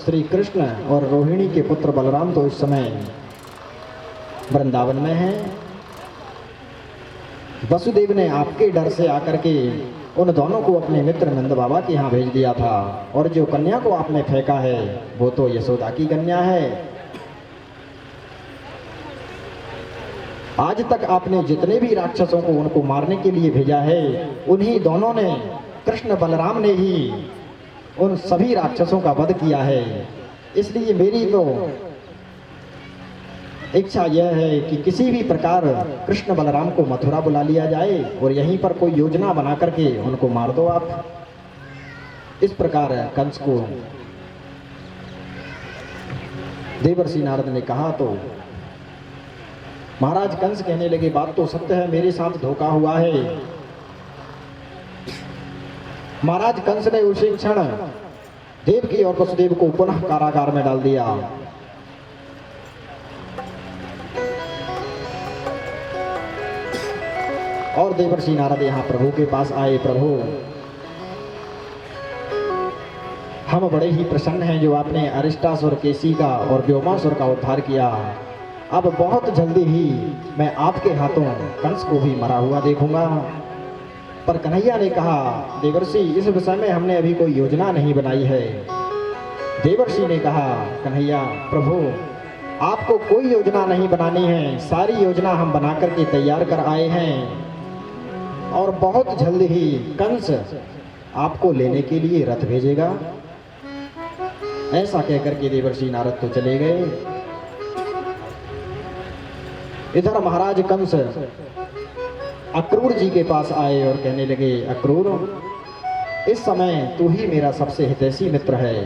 श्री कृष्ण और रोहिणी के पुत्र बलराम तो इस समय वृंदावन में हैं। वसुदेव ने आपके डर से आकर के उन दोनों को अपने मित्र नंद बाबा के यहाँ भेज दिया था, और जो कन्या को आपने फेंका है वो तो यशोदा की कन्या है। आज तक आपने जितने भी राक्षसों को उनको मारने के लिए भेजा है, उन्हीं दोनों ने, कृष्ण बलराम ने ही उन सभी राक्षसों का वध किया है। इसलिए मेरी तो इच्छा यह है कि किसी भी प्रकार कृष्ण बलराम को मथुरा बुला लिया जाए और यहीं पर कोई योजना बना करके उनको मार दो आप। इस प्रकार कंस को देवर्षि नारद ने कहा तो महाराज कंस कहने लगे, बात तो सत्य है, मेरे साथ धोखा हुआ है। महाराज कंस ने उसी क्षण देवकी और वसुदेव को पुनः कारागार में डाल दिया। और देवर्षि नारद यहाँ प्रभु के पास आए। प्रभु, हम बड़े ही प्रसन्न हैं जो आपने अरिष्टासुर, केसी का और व्योमासुर का उद्धार किया। अब बहुत जल्दी ही मैं आपके हाथों कंस को भी मरा हुआ देखूंगा। पर कन्हैया ने कहा, देवर्षि, इस विषय में हमने अभी कोई योजना नहीं बनाई है। देवर्षि ने कहा, कन्हैया प्रभु, आपको कोई योजना नहीं बनानी है, सारी योजना हम बना करके तैयार कर आए हैं, और बहुत जल्द ही कंस आपको लेने के लिए रथ भेजेगा। ऐसा कहकर के देवर्षि नारद तो चले गए। इधर महाराज कंस अक्रूर जी के पास आए और कहने लगे, अक्रूर, इस समय तू ही मेरा सबसे हितैषी मित्र है,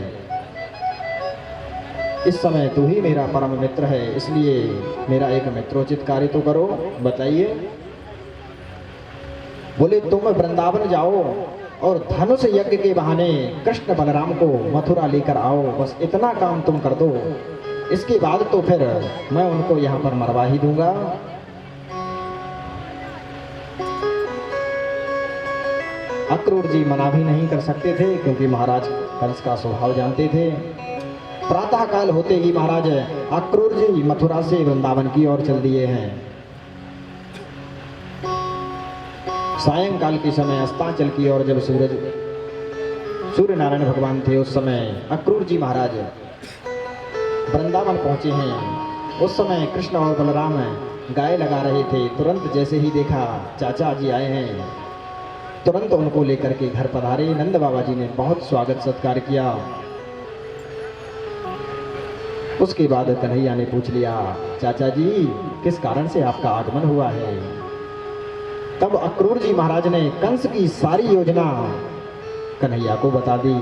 इस समय तू ही मेरा परम मित्र है, इसलिए मेरा एक मित्रोचित कार्य तो करो। बताइए। बोले, तुम वृंदावन जाओ और धनुष यज्ञ के बहाने कृष्ण बलराम को मथुरा लेकर आओ, बस इतना काम तुम कर दो। इसके बाद तो फिर मैं उनको यहाँ पर मरवा ही दूंगा। अक्रूर जी मना भी नहीं कर सकते थे, क्योंकि महाराज कंस का स्वभाव जानते थे। प्रातः काल होते ही महाराज अक्रूर जी मथुरा से वृंदावन की ओर चल दिए हैं। सायंकाल के समय अस्तांचल की ओर जब सूर्य नारायण भगवान थे, उस समय अक्रूर जी महाराज वृंदावन पहुंचे हैं। उस समय कृष्ण और बलराम गाय लगा रहे थे। तुरंत जैसे ही देखा चाचा जी आए हैं, तुरंत उनको लेकर के घर पधारे। नंद बाबा जी ने बहुत स्वागत सत्कार किया। उसके बाद कन्हैया ने पूछ लिया, चाचा जी, किस कारण से आपका आगमन हुआ है? तब अक्रूर जी महाराज ने कंस की सारी योजना कन्हैया को बता दी।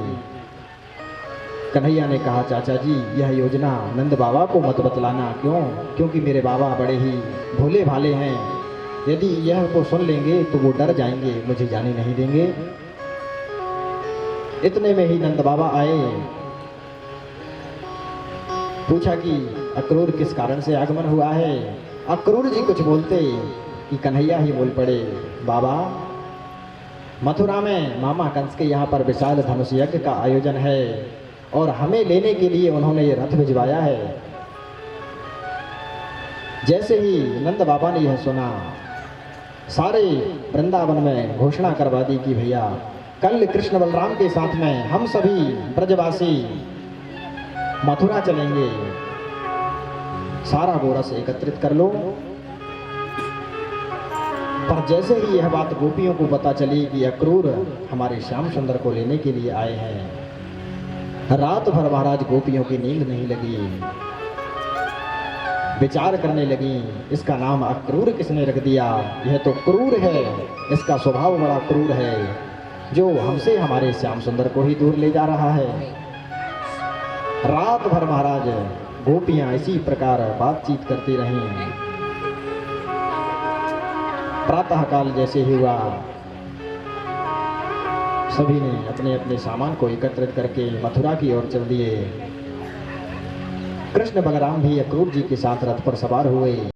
कन्हैया ने कहा, चाचा जी, यह योजना नंद बाबा को मत बतलाना। क्यों? क्योंकि मेरे बाबा बड़े ही भोले भाले हैं, यदि यह को सुन लेंगे तो वो डर जाएंगे, मुझे जाने नहीं देंगे। इतने में ही नंद बाबा आए। पूछा कि अक्रूर किस कारण से आगमन हुआ है। अक्रूर जी कुछ बोलते कि कन्हैया ही बोल पड़े, बाबा, मथुरा में मामा कंस के यहाँ पर विशाल धनुष यज्ञ का आयोजन है और हमें लेने के लिए उन्होंने ये रथ भिजवाया है। जैसे ही नंद बाबा ने यह सुना, सारे वृंदावन में घोषणा करवा दी कि भैया, कल कृष्ण बलराम के साथ में हम सभी ब्रजवासी मथुरा चलेंगे, सारा गोरस एकत्रित कर लो। पर जैसे ही यह बात गोपियों को पता चली कि अक्रूर हमारे श्याम सुंदर को लेने के लिए आए हैं, रात भर महाराज गोपियों की नींद नहीं लगी। विचार करने लगी, इसका नाम अक्रूर किसने रख दिया? यह तो क्रूर है, इसका स्वभाव बड़ा क्रूर है, जो हमसे हमारे श्याम सुंदर को ही दूर ले जा रहा है। रात भर महाराज गोपियां इसी प्रकार बातचीत करती रहीं। प्रातः काल जैसे ही हुआ, सभी ने अपने अपने सामान को एकत्रित करके मथुरा की ओर चल दिए। कृष्ण बलराम भी अक्रूर जी के साथ रथ पर सवार हुए।